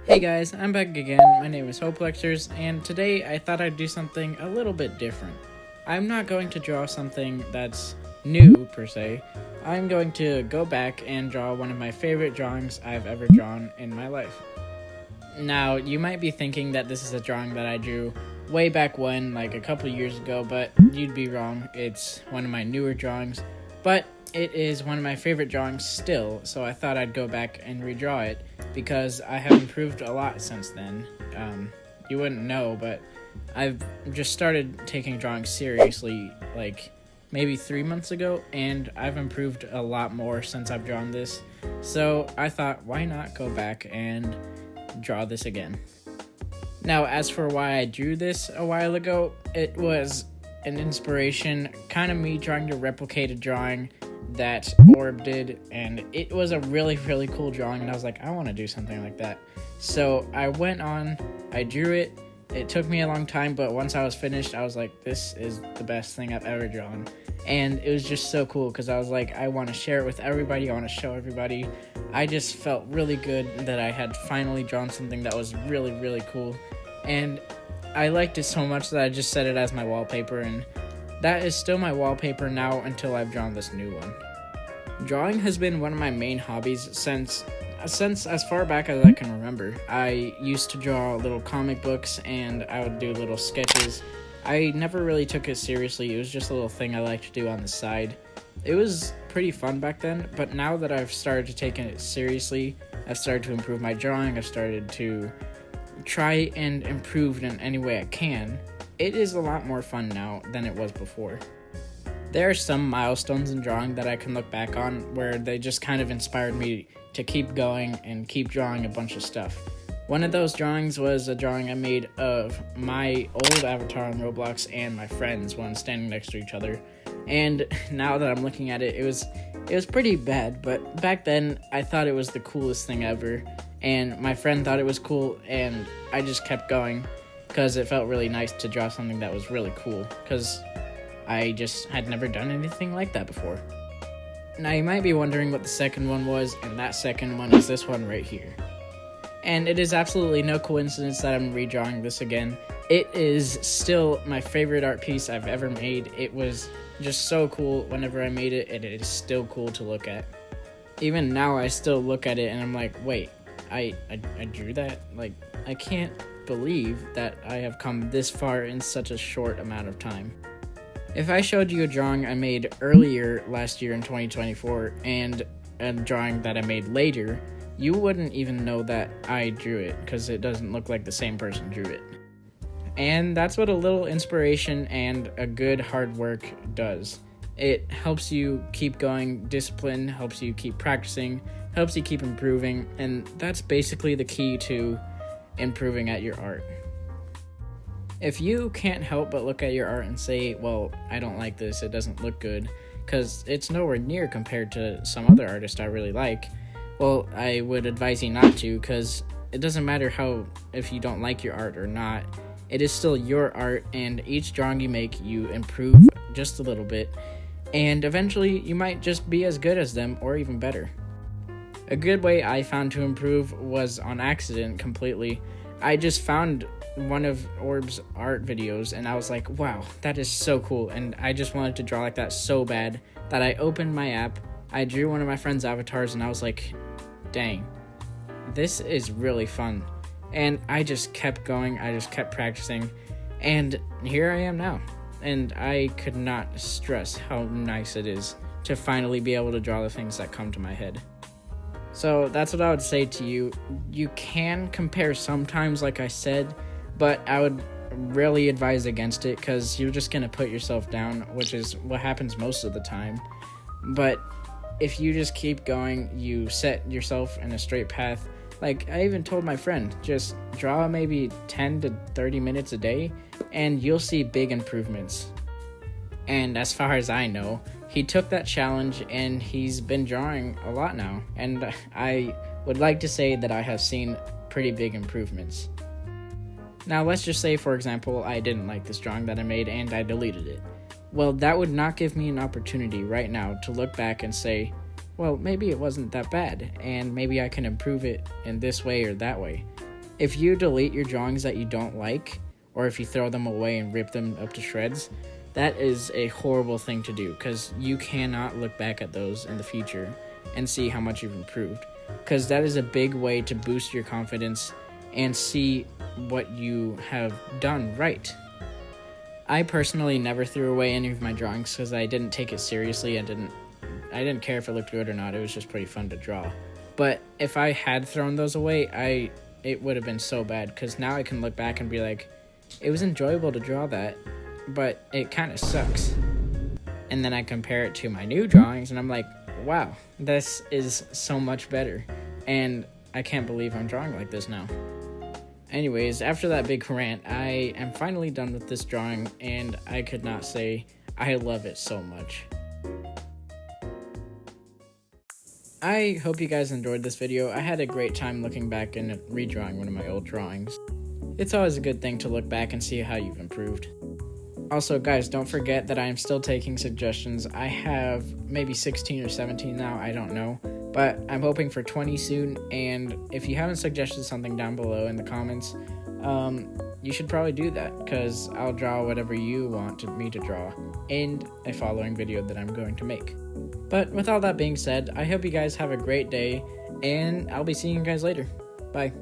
Hey guys, I'm back again. My name is Hope Lectures, and today I thought I'd do something a little bit different. I'm not going to draw something that's new, per se. I'm going to go back and draw one of my favorite drawings I've ever drawn in my life. Now, you might be thinking that this is a drawing that I drew way back when, like a couple years ago, but you'd be wrong. It's one of my newer drawings, but it is one of my favorite drawings still, so I thought I'd go back and redraw it because I have improved a lot since then. You wouldn't know, but I've just started taking drawing seriously like maybe 3 months ago, and I've improved a lot more since I've drawn this. So I thought, why not go back and draw this again? Now, as for why I drew this a while ago, it was an inspiration, kind of me trying to replicate a drawing that Orb did, and it was a really cool drawing, and I was like, I want to do something like that. So I went on, I drew it. It took me a long time, but once I was finished, I was like, this is the best thing I've ever drawn. And it was just so cool because I was like, I want to share it with everybody, I want to show everybody. I just felt really good that I had finally drawn something that was really cool, and I liked it so much that I just set it as my wallpaper, and that is still my wallpaper now until I've drawn this new one. Drawing has been one of my main hobbies since as far back as I can remember. I used to draw little comic books and I would do little sketches. I never really took it seriously. It was just a little thing I liked to do on the side. It was pretty fun back then, but now that I've started to take it seriously, I've started to improve my drawing, I've started to try and improve in any way I can. It is a lot more fun now than it was before. There are some milestones in drawing that I can look back on where they just kind of inspired me to keep going and keep drawing a bunch of stuff. One of those drawings was a drawing I made of my old avatar on Roblox and my friend's one standing next to each other. And now that I'm looking at it, it was pretty bad, but back then I thought it was the coolest thing ever, and my friend thought it was cool, and I just kept going because it felt really nice to draw something that was really cool, because I just had never done anything like that before. Now you might be wondering what the second one was, and that second one is this one right here. And it is absolutely no coincidence that I'm redrawing this again. It is still my favorite art piece I've ever made. It was just so cool whenever I made it, and it is still cool to look at. Even now I still look at it and I'm like, wait, I drew that? Like, I can't believe that I have come this far in such a short amount of time. If I showed you a drawing I made earlier last year in 2024 and a drawing that I made later, you wouldn't even know that I drew it because it doesn't look like the same person drew it. And that's what a little inspiration and a good hard work does. It helps you keep going, discipline, helps you keep practicing, helps you keep improving, and that's basically the key to improving at your art. If you can't help but look at your art and say, well, I don't like this, it doesn't look good, because it's nowhere near compared to some other artist I really like, well, I would advise you not to, because it doesn't matter if you don't like your art or not, it is still your art, and each drawing you make, you improve just a little bit, and eventually you might just be as good as them or even better. A good way I found to improve was on accident completely. I just found one of Orb's art videos and I was like, wow, that is so cool, and I just wanted to draw like that so bad that I opened my app, I drew one of my friend's avatars, and I was like, dang, this is really fun. And I just kept going, I just kept practicing, and here I am now. And I could not stress how nice it is to finally be able to draw the things that come to my head. So that's what I would say to you. You can compare sometimes, like I said, but I would really advise against it because you're just going to put yourself down, which is what happens most of the time. But if you just keep going, you set yourself in a straight path. Like I even told my friend, just draw maybe 10 to 30 minutes a day and you'll see big improvements. And as far as I know, he took that challenge and he's been drawing a lot now. And I would like to say that I have seen pretty big improvements. Now let's just say, for example, I didn't like this drawing that I made and I deleted it. Well, that would not give me an opportunity right now to look back and say, well, maybe it wasn't that bad, and maybe I can improve it in this way or that way. If you delete your drawings that you don't like, or if you throw them away and rip them up to shreds, that is a horrible thing to do, because you cannot look back at those in the future and see how much you've improved, because that is a big way to boost your confidence and see what you have done right. I personally never threw away any of my drawings because I didn't take it seriously. I didn't care if it looked good or not. It was just pretty fun to draw. But if I had thrown those away, it would have been so bad, because now I can look back and be like, it was enjoyable to draw that, but it kind of sucks. And then I compare it to my new drawings and I'm like, wow, this is so much better, and I can't believe I'm drawing like this now. Anyways, after that big rant, I am finally done with this drawing, and I could not say I love it so much. I hope you guys enjoyed this video. I had a great time looking back and redrawing one of my old drawings. It's always a good thing to look back and see how you've improved. Also, guys, don't forget that I am still taking suggestions. I have maybe 16 or 17 now, I don't know. But I'm hoping for 20 soon, and if you haven't suggested something down below in the comments, you should probably do that, because I'll draw whatever you want me to draw in a following video that I'm going to make. But with all that being said, I hope you guys have a great day, and I'll be seeing you guys later. Bye.